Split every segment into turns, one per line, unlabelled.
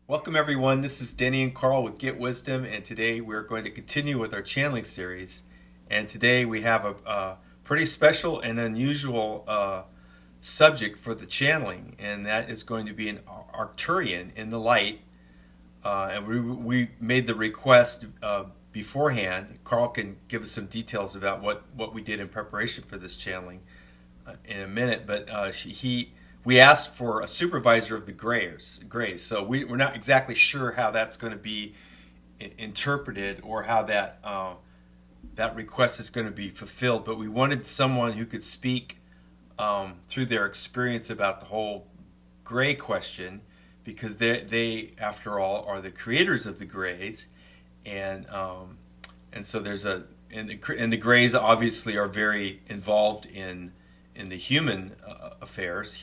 Welcome everyone, this is Denny and Karl with GetWisdom, and today we're going to continue with our channeling series. And today we have a pretty special and unusual subject for the channeling, and that is going to be an Arcturian in the light. And we made the request beforehand. Karl can give us some details about what we did in preparation for this channeling in a minute, but we asked for a supervisor of the Greys. So we're not exactly sure how that's going to be interpreted or how that request is going to be fulfilled. But we wanted someone who could speak through their experience about the whole Grey question, because they after all are the creators of the Greys, and so the Greys obviously are very involved in the human affairs.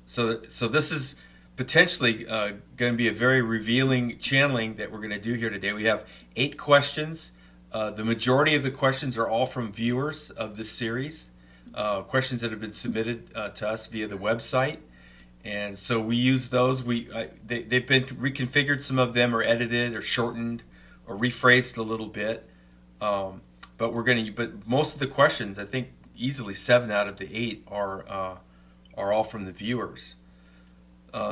So this is potentially going to be a very revealing channeling that we're going to do here today. We have 8 questions. The majority of the questions are all from viewers of this series, questions that have been submitted to us via the website. And so we use those. They've been reconfigured. Some of them are edited or shortened or rephrased a little bit. But most of the questions, I think, easily 7 out of the 8 are all from the viewers.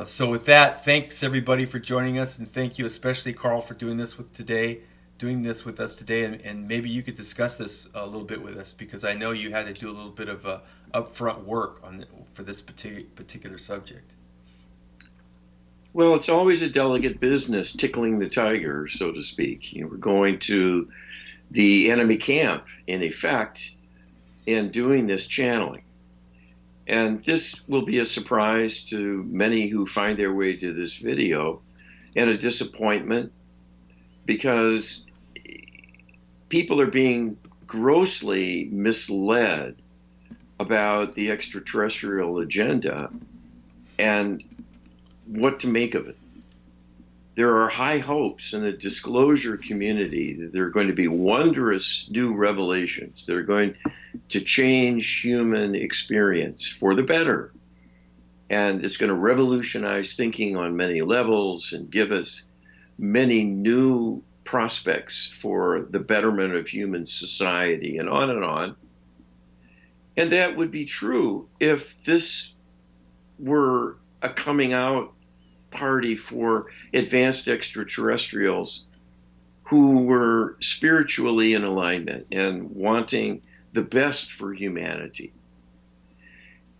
So with that, thanks everybody for joining us, and thank you especially Karl for doing this with us today, and maybe you could discuss this a little bit with us, because I know you had to do a little bit of upfront work for this particular subject.
Well, it's always a delicate business tickling the tiger, so to speak. We're going to the enemy camp, in effect, in doing this channeling. And this will be a surprise to many who find their way to this video, and a disappointment, because people are being grossly misled about the extraterrestrial agenda and what to make of it. There are high hopes in the disclosure community that there are going to be wondrous new revelations that are going to change human experience for the better. And it's going to revolutionize thinking on many levels and give us many new prospects for the betterment of human society, and on and on. And that would be true if this were a coming out party for advanced extraterrestrials who were spiritually in alignment and wanting the best for humanity,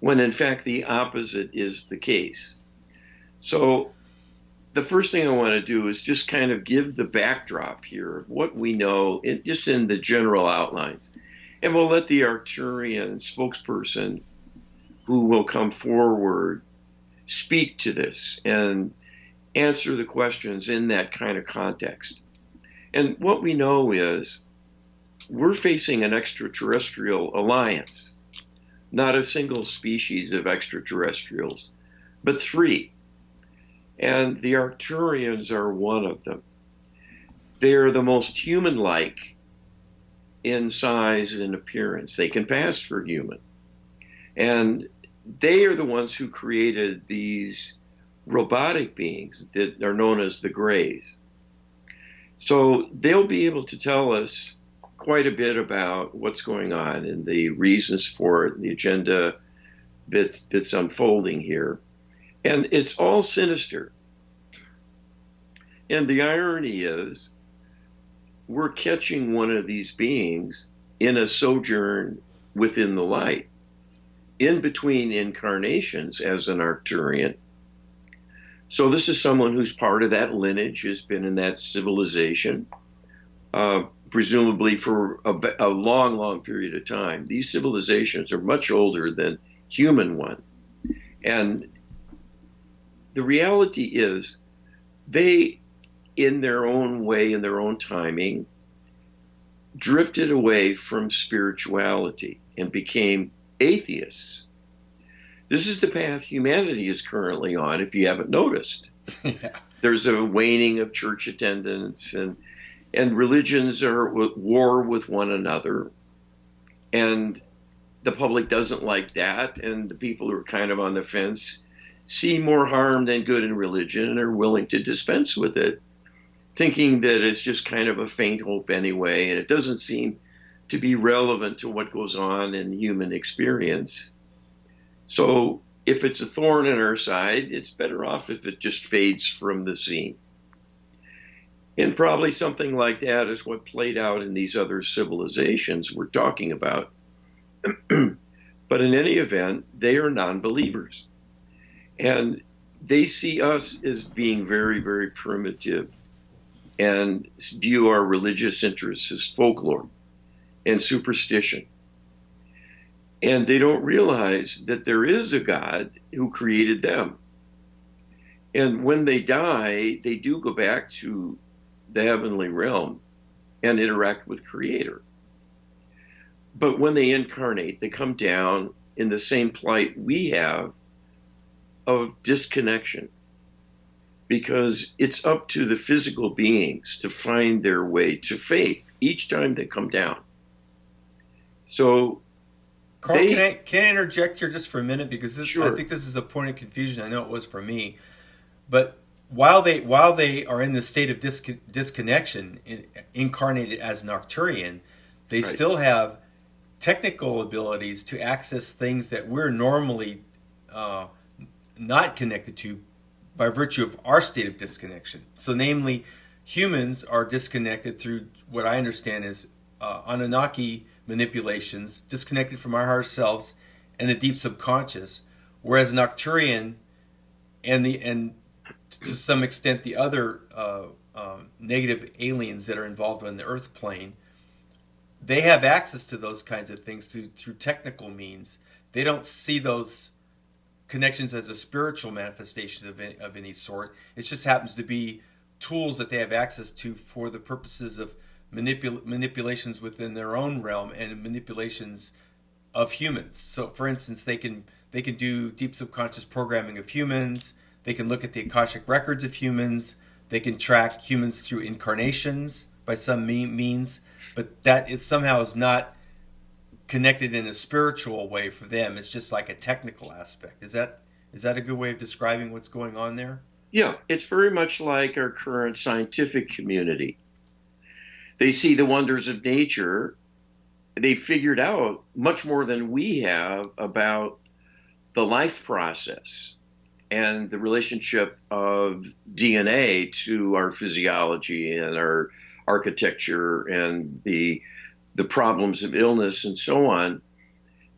when in fact the opposite is the case. So the first thing I want to do is just kind of give the backdrop here of what we know, just in the general outlines. And we'll let the Arcturian spokesperson who will come forward speak to this and answer the questions in that kind of context. And what we know is we're facing an extraterrestrial alliance, not a single species of extraterrestrials, but 3. And the Arcturians are one of them. They are the most human-like in size and appearance. They can pass for human. And they are the ones who created these robotic beings that are known as the Greys. So they'll be able to tell us quite a bit about what's going on and the reasons for it, the agenda that's unfolding here. And it's all sinister. And the irony is, we're catching one of these beings in a sojourn within the light, in between incarnations as an Arcturian. So this is someone who's part of that lineage, has been in that civilization, presumably for a long, long period of time. These civilizations are much older than human one. And the reality is, they, in their own way, in their own timing, drifted away from spirituality and became atheists. This is the path humanity is currently on, if you haven't noticed.
Yeah.
There's a waning of church attendance, and religions are at war with one another. And the public doesn't like that, and the people who are kind of on the fence see more harm than good in religion and are willing to dispense with it, thinking that it's just kind of a faint hope anyway, and it doesn't seem to be relevant to what goes on in human experience. So if it's a thorn in our side, it's better off if it just fades from the scene. And probably something like that is what played out in these other civilizations we're talking about. But in any event, they are non-believers. And they see us as being very, very primitive and view our religious interests as folklore and superstition. And they don't realize that there is a God who created them. And when they die, they do go back to the heavenly realm and interact with Creator. But when they incarnate, they come down in the same plight we have of disconnection, because it's up to the physical beings to find their way to faith each time they come down. So,
Karl, can I interject here just for a minute, because
sure.
I think this is a point of confusion. I know it was for me, but while they are in the state of disconnection, incarnated as an Arcturian, they
Right.
still have technical abilities to access things that we're normally not connected to by virtue of our state of disconnection. So, namely, humans are disconnected through what I understand is Anunnaki manipulations, disconnected from our higher selves and the deep subconscious, whereas an Arcturian and to some extent the other negative aliens that are involved on the Earth plane, they have access to those kinds of things through technical means. They don't see those connections as a spiritual manifestation of any sort. It just happens to be tools that they have access to for the purposes of manipulations within their own realm and manipulations of humans. So, for instance, they can do deep subconscious programming of humans. They can look at the Akashic records of humans. They can track humans through incarnations by some means, but that is somehow is not connected in a spiritual way for them. It's just like a technical aspect. Is that a good way of describing what's going on there?
Yeah, it's very much like our current scientific community. They see the wonders of nature. They figured out much more than we have about the life process and the relationship of DNA to our physiology and our architecture and the problems of illness and so on.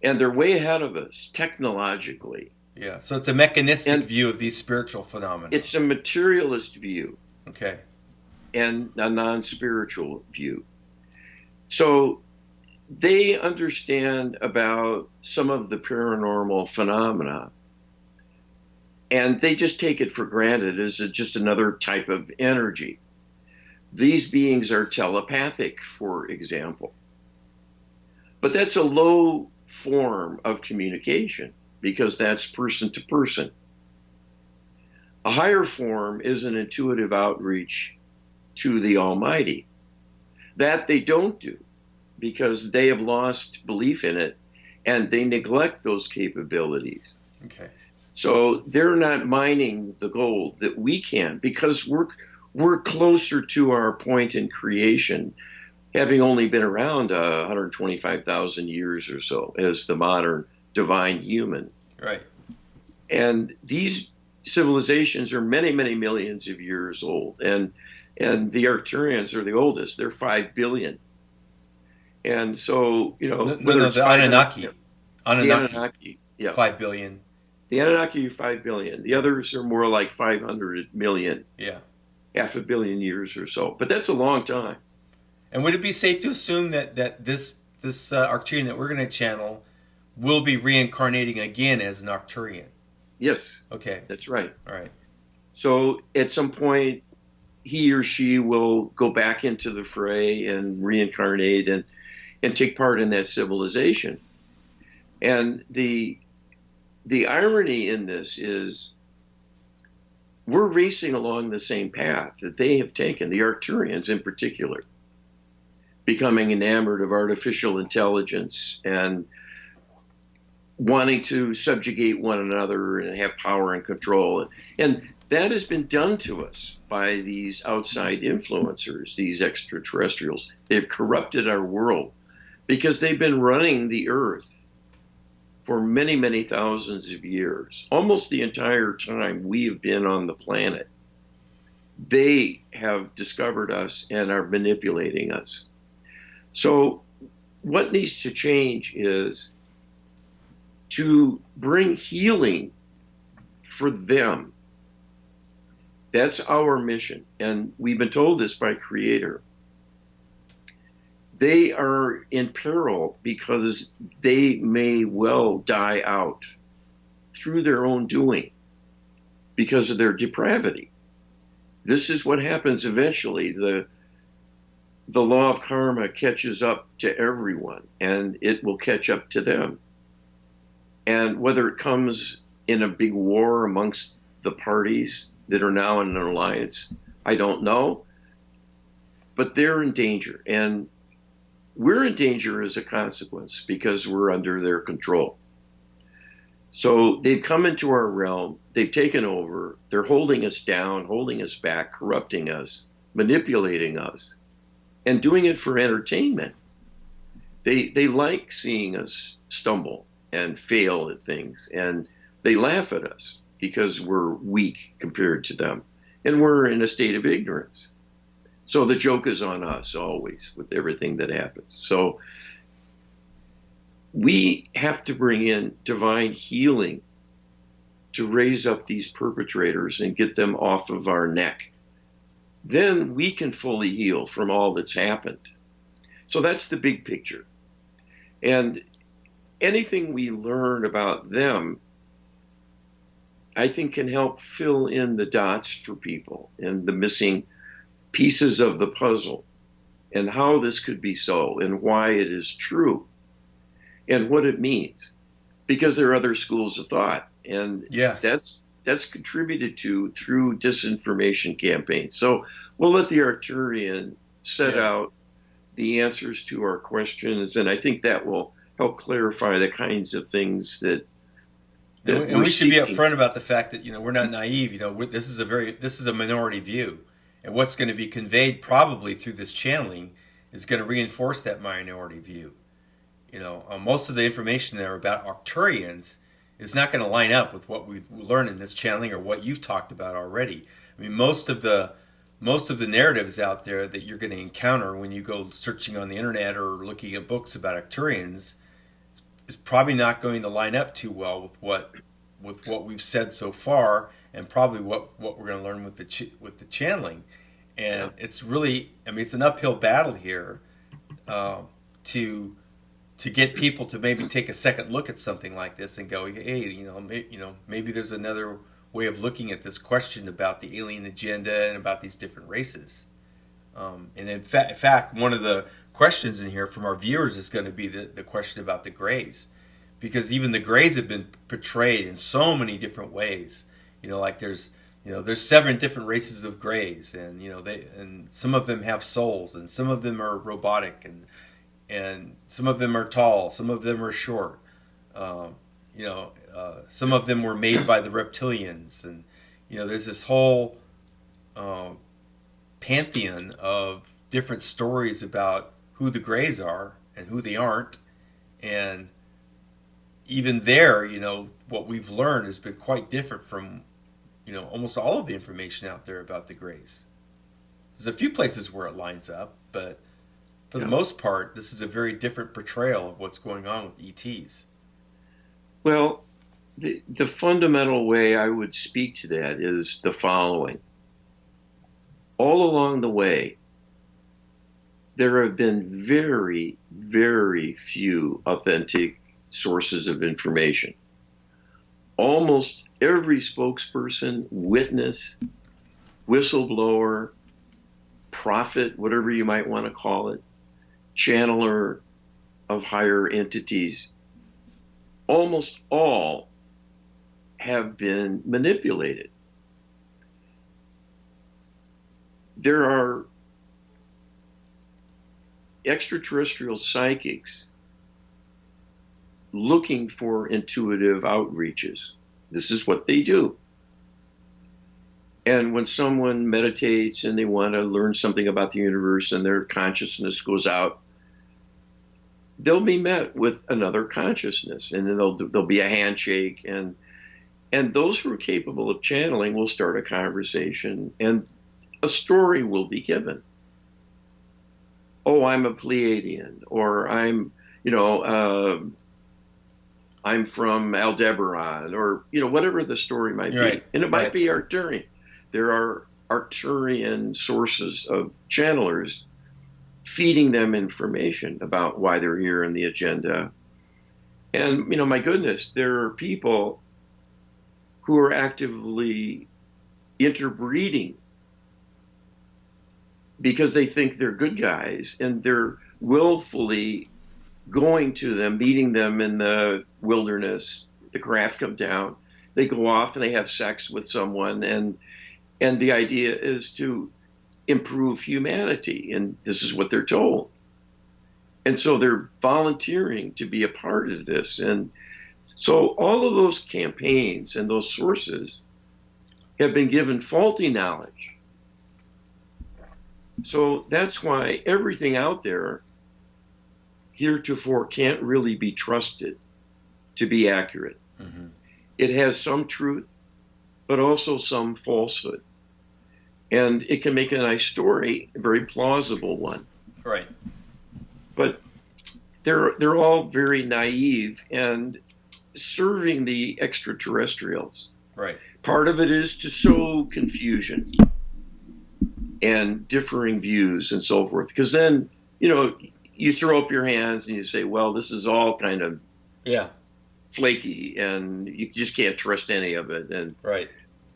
And they're way ahead of us technologically.
Yeah, so it's a mechanistic view of these spiritual phenomena.
It's a materialist view.
Okay.
And a non-spiritual view. So they understand about some of the paranormal phenomena, and they just take it for granted as just another type of energy. These beings are telepathic, for example. But that's a low form of communication, because that's person to person. A higher form is an intuitive outreach to the Almighty. That they don't do, because they have lost belief in it and they neglect those capabilities.
Okay.
So they're not mining the gold that we can, because we're closer to our point in creation, having only been around 125,000 years or so as the modern divine human.
Right.
And these civilizations are many, many millions of years old. And the Arcturians are the oldest. They're 5 billion. And so,
the Anunnaki.
The Anunnaki, yeah.
5 billion.
The Anunnaki are 5 billion. The others are more like 500 million.
Yeah.
Half a billion years or so. But that's a long time.
And would it be safe to assume that this Arcturian that we're going to channel will be reincarnating again as an Arcturian?
Yes.
Okay.
That's right.
All right.
So at some point, he or she will go back into the fray and reincarnate and take part in that civilization. And the irony in this is we're racing along the same path that they have taken, the Arcturians in particular, becoming enamored of artificial intelligence and wanting to subjugate one another and have power and control. And that has been done to us by these outside influencers, these extraterrestrials. They've corrupted our world because they've been running the earth for many, many thousands of years. Almost the entire time we have been on the planet, they have discovered us and are manipulating us. So what needs to change is to bring healing for them. That's our mission. And we've been told this by Creator. They are in peril because they may well die out through their own doing because of their depravity. This is what happens eventually. The law of karma catches up to everyone, and it will catch up to them. And whether it comes in a big war amongst the parties that are now in an alliance, I don't know. But they're in danger. And we're in danger as a consequence because we're under their control. So they've come into our realm. They've taken over. They're holding us down, holding us back, corrupting us, manipulating us, and doing it for entertainment. They like seeing us stumble and fail at things, and they laugh at us because we're weak compared to them, and we're in a state of ignorance. So the joke is on us always with everything that happens. So we have to bring in divine healing to raise up these perpetrators and get them off of our neck. Then we can fully heal from all that's happened. So that's the big picture. And anything we learn about them, I think, can help fill in the dots for people and the missing pieces of the puzzle and how this could be so and why it is true and what it means. Because there are other schools of thought, and that's contributed to through disinformation campaigns. So we'll let the Arcturian set out the answers to our questions, and I think that will help clarify the kinds of things that
and we should be upfront about the fact that we're not naive. This is a minority view, and what's going to be conveyed probably through this channeling is going to reinforce that minority view. Most of the information there about Arcturians is not going to line up with what we learn in this channeling or what you've talked about already. I mean, most of the narratives out there that you're going to encounter when you go searching on the internet or looking at books about Arcturians is probably not going to line up too well with what we've said so far, and probably what we're going to learn with the channeling. And it's really, it's an uphill battle here to get people to maybe take a second look at something like this and go, hey, maybe there's another way of looking at this question about the alien agenda and about these different races. And in fact, one of the questions in here from our viewers is going to be the question about the Greys, because even the Greys have been portrayed in so many different ways. Like there's 7 different races of Greys, and and some of them have souls, and some of them are robotic, and some of them are tall, some of them are short. Some of them were made by the Reptilians, and there's this whole pantheon of different stories about who the Greys are and who they aren't. And even there, what we've learned has been quite different from almost all of the information out there about the Greys. There's a few places where it lines up, but for the most part, this is a very different portrayal of what's going on with ETs.
Well, the fundamental way I would speak to that is the following. All along the way, there have been very, very few authentic sources of information. Almost every spokesperson, witness, whistleblower, prophet, whatever you might want to call it, channeler of higher entities, almost all have been manipulated. There are extraterrestrial psychics looking for intuitive outreaches. This is what they do. And when someone meditates and they want to learn something about the universe and their consciousness goes out, they'll be met with another consciousness, and then there'll be a handshake, and those who are capable of channeling will start a conversation, and a story will be given. Oh, I'm a Pleiadian, or I'm from Aldebaran, or whatever the story might be, and it might be Arcturian. There are Arcturian sources of channelers feeding them information about why they're here and the agenda. And, my goodness, there are people who are actively interbreeding because they think they're good guys, and they're willfully going to them, meeting them in the wilderness. The craft come down, they go off and they have sex with someone, and the idea is to improve humanity, and this is what they're told. And so they're volunteering to be a part of this. And so all of those campaigns and those sources have been given faulty knowledge. So that's why everything out there heretofore can't really be trusted to be accurate. Mm-hmm. It has some truth, but also some falsehood. And it can make a nice story, a very plausible one.
Right.
But they're all very naive and serving the extraterrestrials.
Right.
Part of it is to sow confusion and differing views and so forth. Because then, you throw up your hands and you say, well, this is all kind of flaky, and you just can't trust any of it. And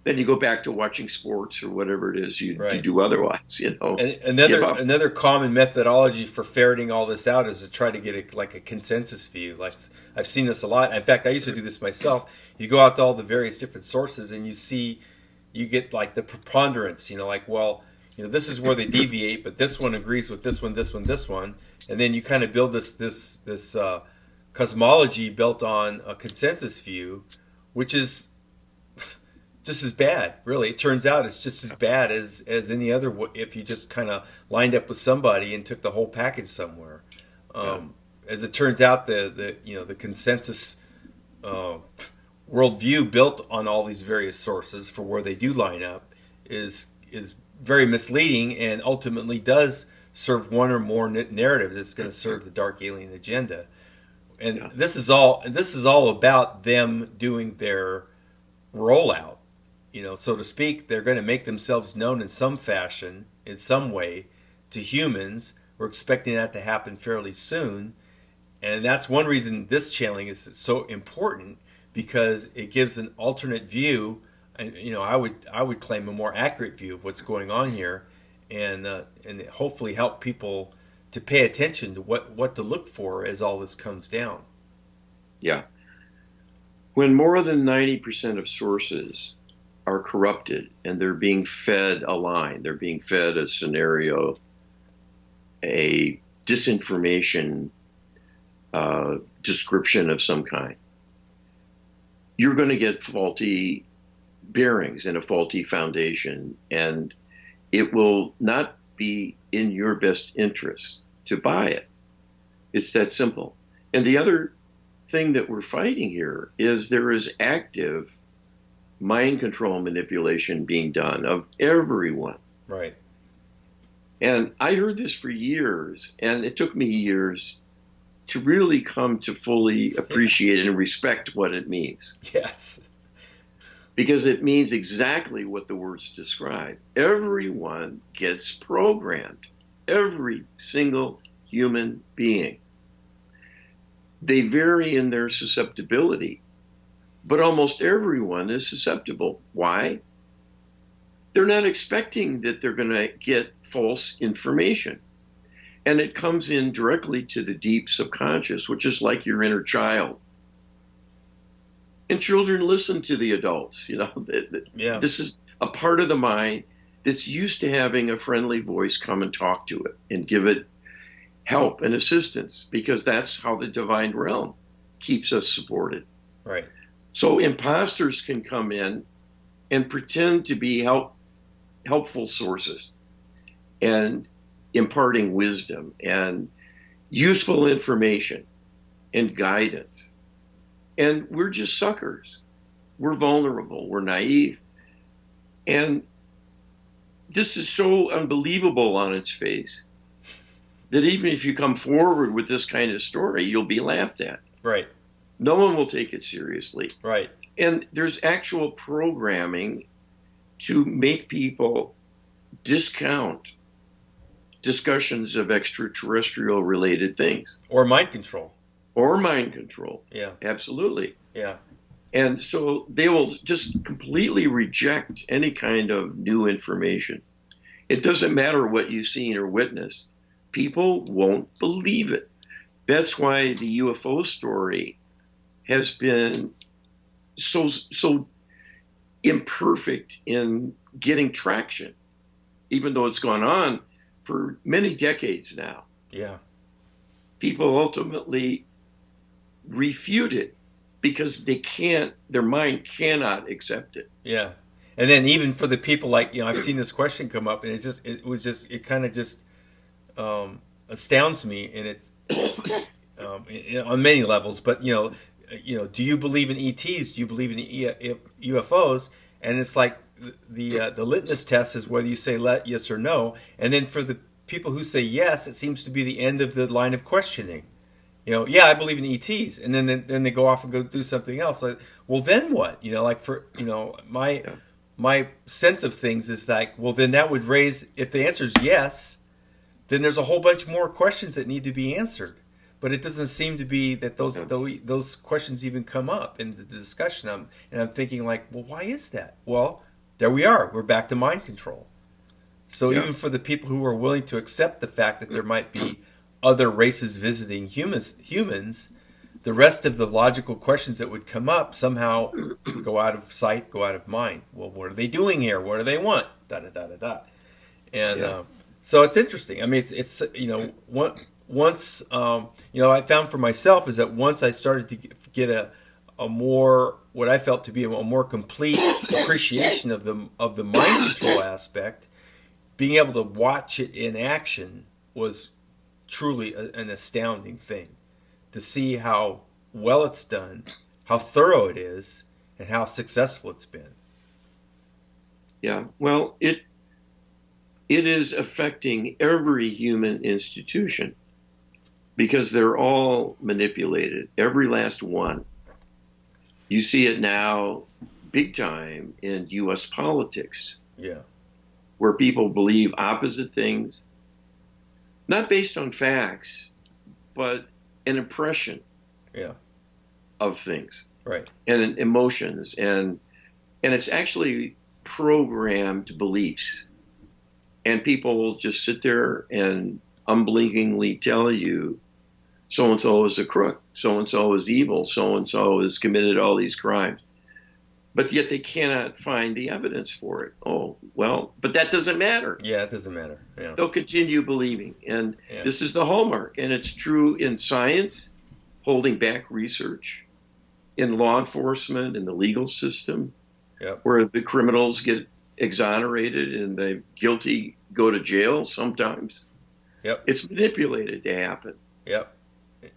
then you go back to watching sports or whatever it is you do otherwise,
And another common methodology for ferreting all this out is to try to get a consensus view. Like, I've seen this a lot. In fact, I used to do this myself. You go out to all the various different sources and you get like the preponderance, this is where they deviate, but this one agrees with this one, this one, this one. And then you kind of build this cosmology built on a consensus view, which is just as bad, really. It turns out it's just as bad as any other if you just kind of lined up with somebody and took the whole package somewhere. As it turns out, the consensus worldview built on all these various sources for where they do line up is very misleading, and ultimately does serve one or more narratives. It's going to serve the dark alien agenda, and this is all about them doing their rollout, so to speak. They're going to make themselves known in some fashion, in some way, to humans. We're expecting that to happen fairly soon, and that's one reason this channeling is so important, because it gives an alternate view. And I would claim a more accurate view of what's going on here, and hopefully help people to pay attention to what to look for as all this comes down.
Yeah. When more than 90% of sources are corrupted and they're being fed a line, they're being fed a scenario, a disinformation description of some kind, you're going to get faulty bearings and a faulty foundation, and it will not be in your best interest to buy it. It's that simple. And the other thing that we're fighting here is there is active mind control manipulation being done of everyone.
Right.
And I heard this for years, and it took me years to really come to fully appreciate and respect what it means.
Yes.
Because it means exactly what the words describe. Everyone gets programmed. Every single human being. They vary in their susceptibility, but almost everyone is susceptible. Why? They're not expecting that they're going to get false information. And it comes in directly to the deep subconscious, which is like your inner child. And children listen to the adults, This is a part of the mind that's used to having a friendly voice come and talk to it and give it help and assistance, because that's how the divine realm keeps us supported.
Right.
So imposters can come in and pretend to be helpful sources and imparting wisdom and useful information and guidance. And we're just suckers. We're vulnerable. We're naive. And this is so unbelievable on its face that even if you come forward with this kind of story, you'll be laughed at.
Right.
No one will take it seriously.
Right.
And there's actual programming to make people discount discussions of extraterrestrial related things.
Or mind control.
Or mind control.
Yeah.
Absolutely.
Yeah.
And so they will just completely reject any kind of new information. It doesn't matter what you've seen or witnessed. People won't believe it. That's why the UFO story has been so imperfect in getting traction, even though it's gone on for many decades now.
Yeah.
People ultimately refute it because their mind cannot accept it.
Yeah. And then even for the people like, I've seen this question come up, and it kind of just astounds me, and it's on many levels. But do you believe in ETs? Do you believe in UFOs? And it's like the litmus test is whether you say yes or no. And then for the people who say yes, it seems to be the end of the line of questioning. Yeah, I believe in ETs, and then they go off and go do something else. Like, well, then what? My sense of things is like, well, then that would raise, if the answer is yes, then there's a whole bunch more questions that need to be answered. But it doesn't seem to be that those questions even come up in the discussion. And I'm thinking like, well, why is that? Well, there we are. We're back to mind control. So even for the people who are willing to accept the fact that there might be other races visiting humans, the rest of the logical questions that would come up somehow go out of sight, go out of mind. Well, what are they doing here? What do they want? Da da da da da. And so it's interesting. I mean, it's once I found for myself is that once I started to get a more, what I felt to be a more complete appreciation of the mind control aspect, being able to watch it in action was truly an astounding thing. To see how well it's done, how thorough it is, and how successful it's been.
Yeah, well, it is affecting every human institution because they're all manipulated, every last one. You see it now big time in U.S. politics.
Yeah.
Where people believe opposite things, not based on facts, but an impression of things,
right,
and emotions, and it's actually programmed beliefs, and people will just sit there and unblinkingly tell you so and so is a crook, so and so is evil, so and so has committed all these crimes, but yet they cannot find the evidence for it. Oh, well, but that doesn't matter.
Yeah, it doesn't matter. Yeah.
They'll continue believing. And this is the hallmark. And it's true in science, holding back research, in law enforcement, in the legal system, where the criminals get exonerated and the guilty go to jail sometimes.
Yep.
It's manipulated to happen.
Yep.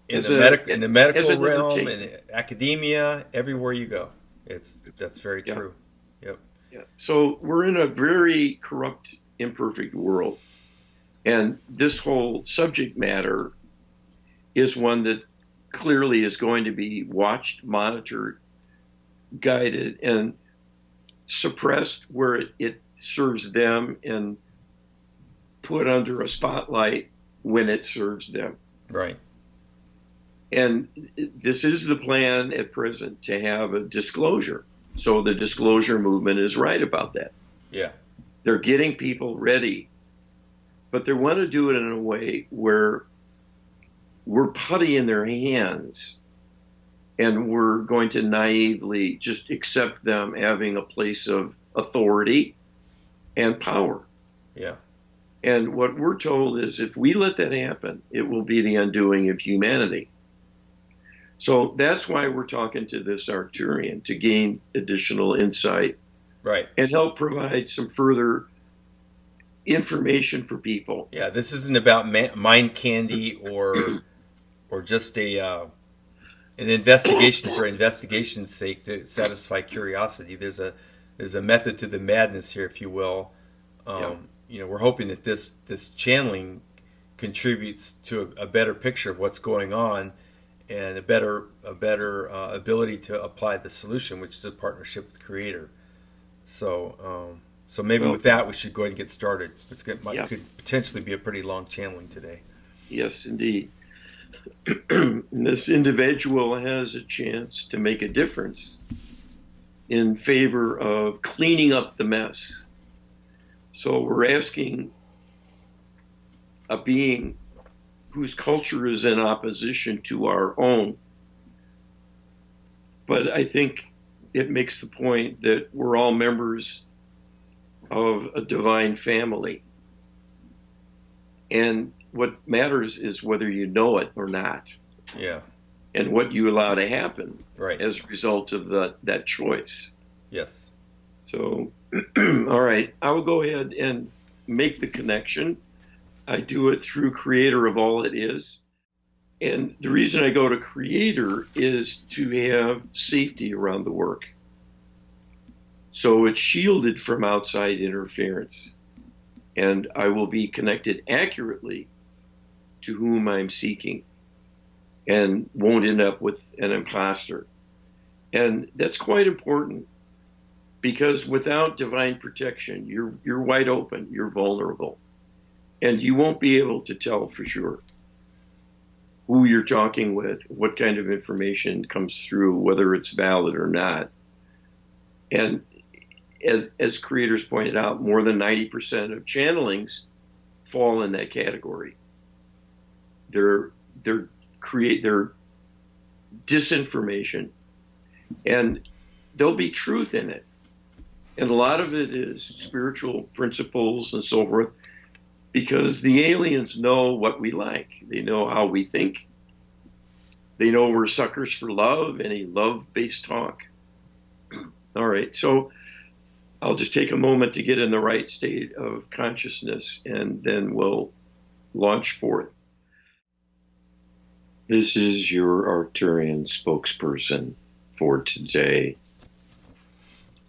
In the medical realm, in academia, everywhere you go. That's very true. Yep.
Yeah. So we're in a very corrupt, imperfect world. And this whole subject matter is one that clearly is going to be watched, monitored, guided, and suppressed where it serves them and put under a spotlight when it serves them.
Right.
And this is the plan at present, to have a disclosure. So the disclosure movement is right about that.
Yeah.
They're getting people ready, but they want to do it in a way where we're putty in their hands and we're going to naively just accept them having a place of authority and power.
Yeah.
And what we're told is if we let that happen, it will be the undoing of humanity. So that's why we're talking to this Arcturian, to gain additional insight
Right.
and help provide some further information for people.
Yeah, this isn't about mind candy or just a an investigation for investigation's sake to satisfy curiosity. There's a method to the madness here, if you will.
Yeah.
We're hoping that this channeling contributes to a better picture of what's going on and a better ability to apply the solution, which is a partnership with the Creator. So maybe
Well,
with that we should go ahead and get started.
yeah.
Could potentially be a pretty long channeling today.
Yes, indeed. This individual has a chance to make a difference in favor of cleaning up the mess. So we're asking a being whose culture is in opposition to our own. But I think it makes the point that we're all members of a divine family. And what matters is whether you know it or not,
Yeah.
and what you allow to happen
Right.
as a result of that choice.
Yes.
So, all right, I will go ahead and make the connection. I do it through Creator of all it is. And the reason I go to Creator is to have safety around the work. So it's shielded from outside interference. And I will be connected accurately to whom I'm seeking and won't end up with an imposter. And that's quite important because without divine protection, you're wide open, you're vulnerable, and you won't be able to tell for sure who you're talking with, what kind of information comes through, whether it's valid or not. And as creators pointed out, more than 90% of channelings fall in that category. They're disinformation, and there'll be truth in it. And a lot of it is spiritual principles and so forth, because the aliens know what we like. They know how we think. They know we're suckers for love, any love-based talk. All right, so I'll just take a moment to get in the right state of consciousness, and then we'll launch forth. This is your Arcturian spokesperson for today.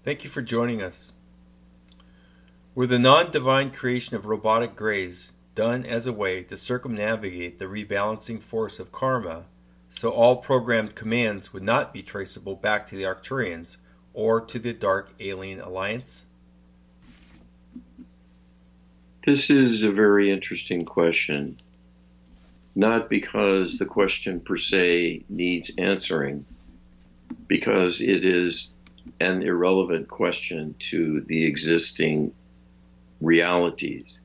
Thank you for joining us. We're the non-divine creation of robotic grays done as a way to circumnavigate the rebalancing force of karma so all programmed commands would not be traceable back to the Arcturians or to the Dark Alien Alliance.
This is a very interesting question. Not because the question per se needs answering, because it is an irrelevant question to the existing realities,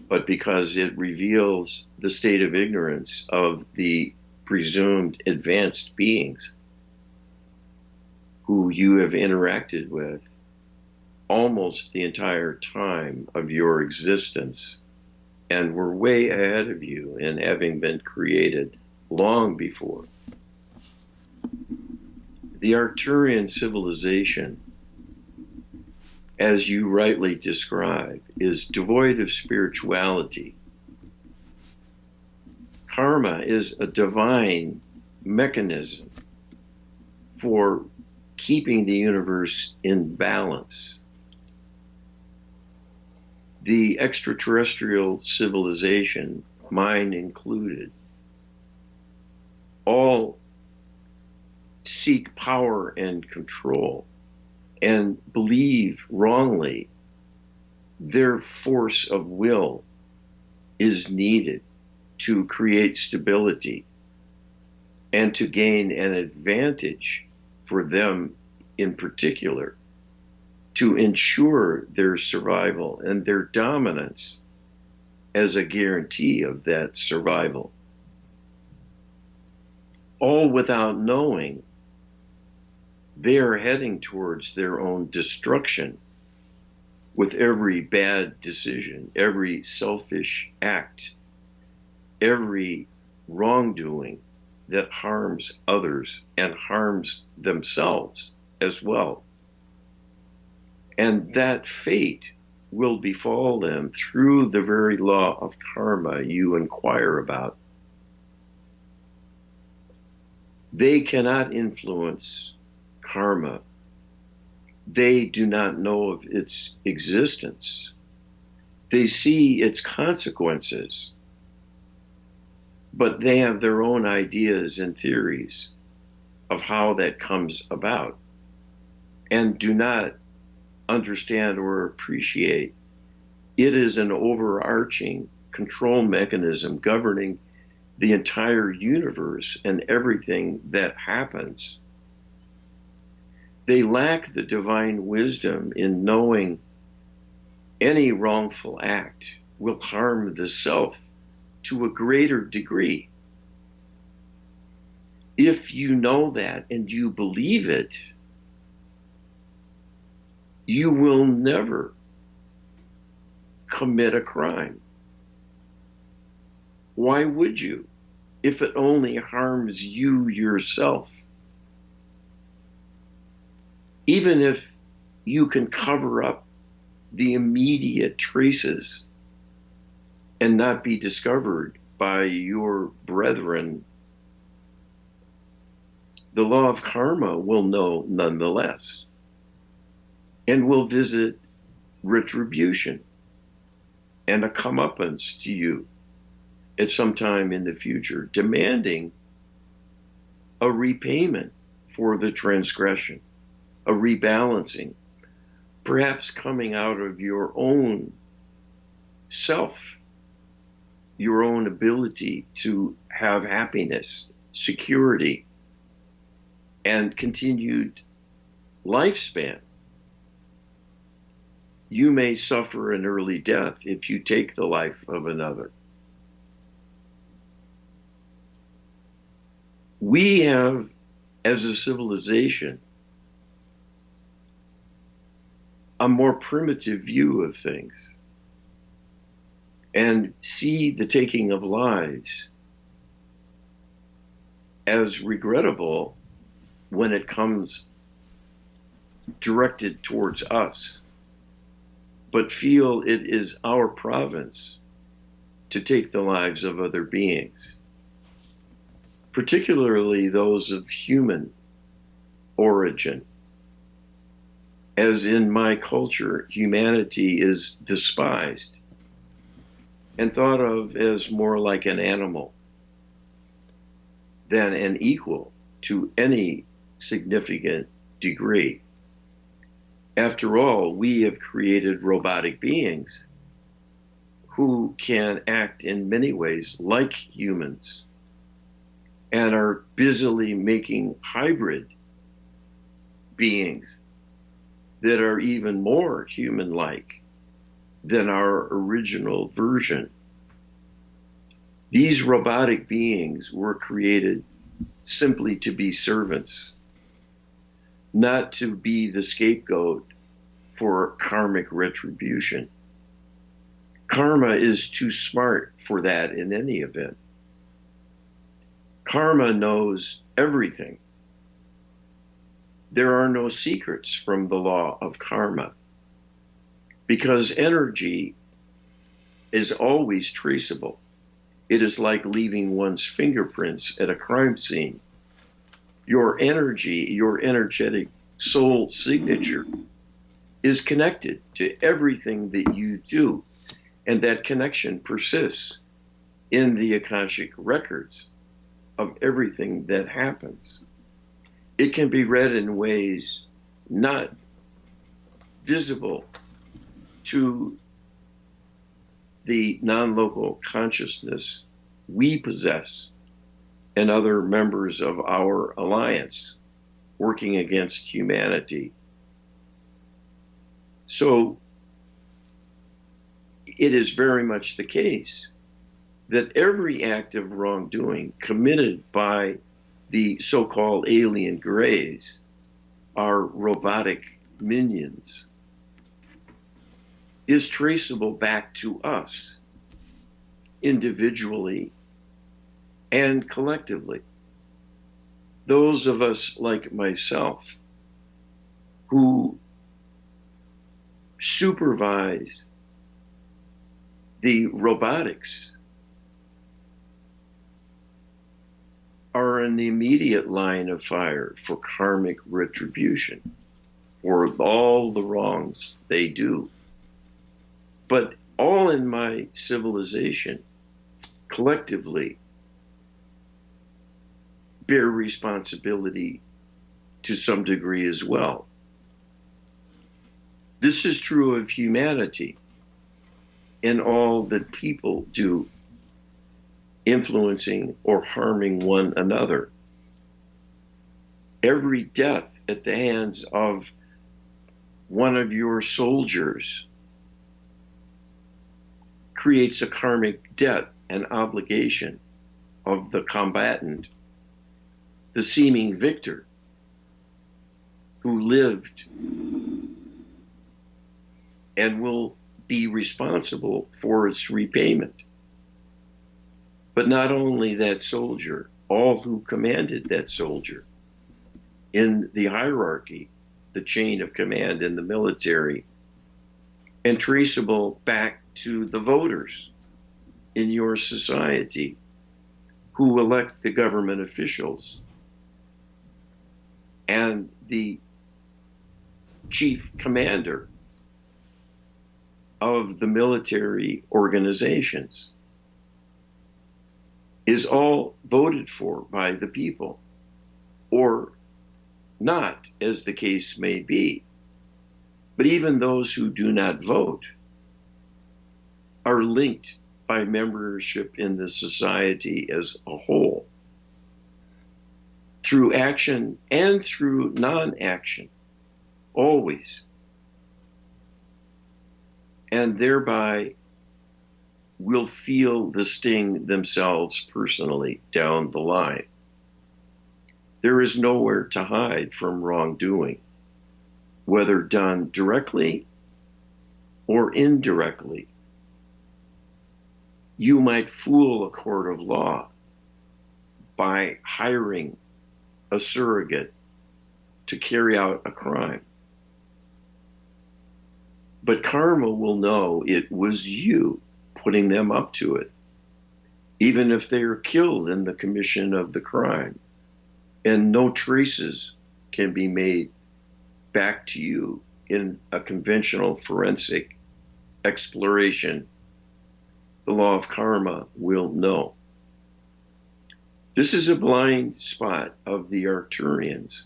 but because it reveals the state of ignorance of the presumed advanced beings who you have interacted with almost the entire time of your existence, and were way ahead of you in having been created long before. The Arcturian civilization, as you rightly describe, is devoid of spirituality. Karma is a divine mechanism for keeping the universe in balance. The extraterrestrial civilization, mine included, all seek power and control and believe wrongly their force of will is needed to create stability and to gain an advantage for them in particular, to ensure their survival and their dominance as a guarantee of that survival. All without knowing they are heading towards their own destruction with every bad decision, every selfish act, every wrongdoing that harms others and harms themselves as well. And that fate will befall them through the very law of karma you inquire about. They cannot influence karma. They do not know of its existence. They see its consequences, but they have their own ideas and theories of how that comes about and do not understand or appreciate. It is an overarching control mechanism governing the entire universe and everything that happens. They lack the divine wisdom in knowing any wrongful act will harm the self to a greater degree. If you know that and you believe it, you will never commit a crime. Why would you, if it only harms you yourself? Even if you can cover up the immediate traces and not be discovered by your brethren, the law of karma will know nonetheless and will visit retribution and a comeuppance to you at some time in the future, demanding a repayment for the transgression, a rebalancing, perhaps coming out of your own self, your own ability to have happiness, security, and continued lifespan. You may suffer an early death if you take the life of another. We have, as a civilization, a more primitive view of things and see the taking of lives as regrettable when it comes directed towards us, but feel it is our province to take the lives of other beings, particularly those of human origin. As in my culture, humanity is despised and thought of as more like an animal than an equal to any significant degree. After all, we have created robotic beings who can act in many ways like humans and are busily making hybrid beings that are even more human-like than our original version. These robotic beings were created simply to be servants, not to be the scapegoat for karmic retribution. Karma is too smart for that in any event. Karma knows everything. There are no secrets from the law of karma because energy is always traceable. It is like leaving one's fingerprints at a crime scene. Your energy, your energetic soul signature is connected to everything that you do, and that connection persists in the Akashic records of everything that happens. It can be read in ways not visible to the non-local consciousness we possess and other members of our alliance working against humanity. So it is very much the case that every act of wrongdoing committed by the so-called alien grays, our robotic minions, is traceable back to us individually and collectively. those of us like myself who supervise the robotics are in the immediate line of fire for karmic retribution for all the wrongs they do. But all in my civilization collectively bear responsibility to some degree as well. This is true of humanity in all that people do, influencing or harming one another. Every death at the hands of one of your soldiers creates a karmic debt and obligation of the combatant, the seeming victor who lived and will be responsible for its repayment. But not only that soldier, all who commanded that soldier in the hierarchy, the chain of command in the military, and traceable back to the voters in your society who elect the government officials and the chief commander of the military organizations is all voted for by the people, or not, as the case may be. But even those who do not vote are linked by membership in the society as a whole, through action and through non-action, always. And thereby will feel the sting themselves personally down the line. There is nowhere to hide from wrongdoing, whether done directly or indirectly. You might fool a court of law by hiring a surrogate to carry out a crime. But karma will know it was you putting them up to it, even if they are killed in the commission of the crime, and no traces can be made back to you in a conventional forensic exploration. The law of karma will know. This is a blind spot of the Arcturians,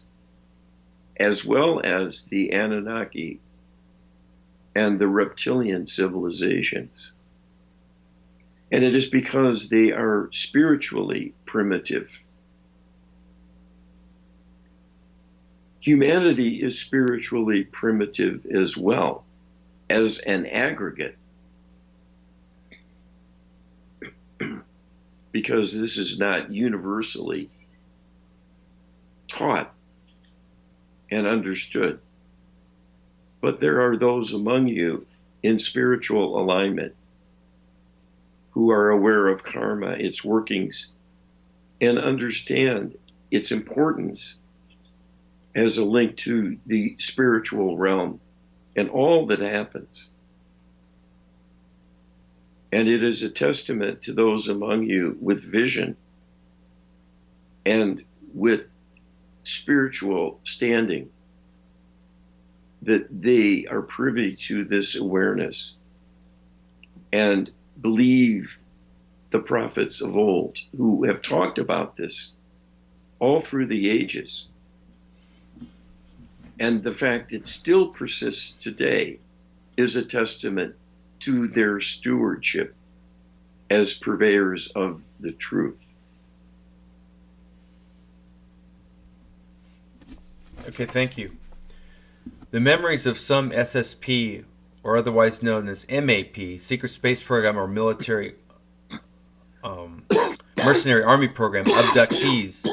as well as the Anunnaki and the reptilian civilizations. And it is because they are spiritually primitive. Humanity is spiritually primitive as well, as an aggregate, because this is not universally taught and understood. But there are those among you in spiritual alignment who are aware of karma, its workings, and understand its importance as a link to the spiritual realm and all that happens. And it is a testament to those among you with vision and with spiritual standing that they are privy to this awareness and believe the prophets of old who have talked about this all through the ages. And the fact it still persists today is a testament to their stewardship as purveyors of the truth.
Okay, thank you. The memories of some SSP, or otherwise known as MAP, Secret Space Program or Military Mercenary Army Program, abductees,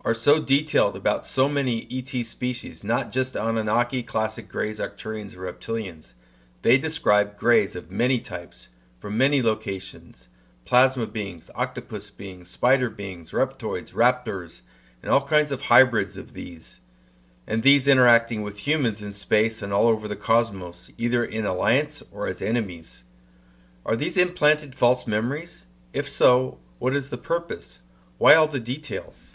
are so detailed about so many ET species, not just Anunnaki, classic Greys, Arcturians, or Reptilians. They describe Greys of many types, from many locations, plasma beings, octopus beings, spider beings, reptoids, raptors, and all kinds of hybrids of these, and these interacting with humans in space and all over the cosmos, either in alliance or as enemies. Are these implanted false memories? If so, what is the purpose? Why all the details?